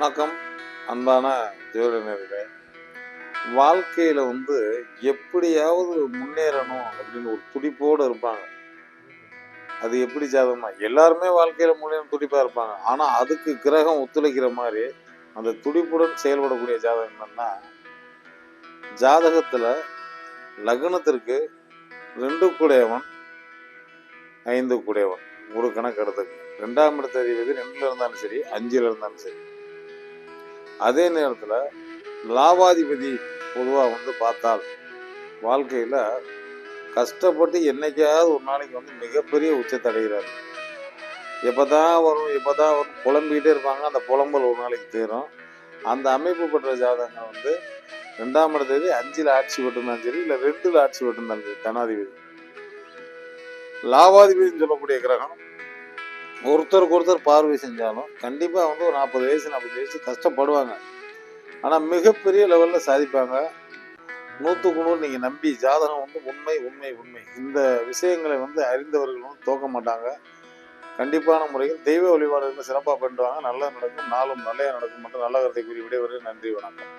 வணக்கம் அன்பான ஜோதிடர்களே. வாழ்க்கையில் எப்படியாவது முன்னேறணும் அப்படின்னு ஒரு துடிப்போடு இருப்பாங்க. அது எப்படி ஜாதகமா எல்லாருமே வாழ்க்கையில் முன்னேற துடிப்பாக இருப்பாங்க. ஆனால் அதுக்கு கிரகம் ஒத்துழைக்கிற மாதிரி அந்த துடிப்புடன் செயல்படக்கூடிய ஜாதகம் என்னன்னா, ஜாதகத்தில் லக்னத்திற்கு 2 கூடையவன் 5 கூடையவன் ஒரு கணக்கு எடுத்துங்க. 2ஆம் இடத்த அதிபதி 2ல் இருந்தாலும் சரி 5ல் இருந்தாலும் சரி. அதே நேரத்தில் லாபாதிபதி பொதுவாக பார்த்தால் வாழ்க்கையில் கஷ்டப்பட்டு என்னைக்காவது ஒரு நாளைக்கு மிகப்பெரிய உச்சத்தை அடைகிறார். எப்போதான் வரும் புலம்பிக்கிட்டே இருப்பாங்க. அந்த புலம்பல் ஒரு நாளைக்கு தீரும். அந்த அமைப்பு பெற்ற ஜாதகங்கள் 2ஆம் இடத்தேதி 5ல் ஆட்சி பெற்றிருந்தாலும் சரி, இல்லை 2ல் ஆட்சி பெற்றிருந்தாலும் சரி, தனாதிபதி லாபாதிபதினு சொல்லக்கூடிய கிரகம் ஒருத்தருக்கு ஒருத்தர் பார்வை செஞ்சாலும் கண்டிப்பாக ஒரு 40 வயசு கஷ்டப்படுவாங்க. ஆனால் மிகப்பெரிய லெவலில் சாதிப்பாங்க. 100க்கு 100 நீங்கள் நம்பி ஜாதகம் உண்மை உண்மை உண்மை இந்த விஷயங்களை அறிந்தவர்கள் தோக்க மாட்டாங்க. கண்டிப்பான முறையில் தெய்வ வழிபாடுகள் சிறப்பாக பண்ணுவாங்க. நல்லா நடக்கும். நாளும் நல்ல நடக்கும் மட்டும் நல்ல கருத்தை கூறி விடைபெறுகிறேன். நன்றி, வணக்கம்.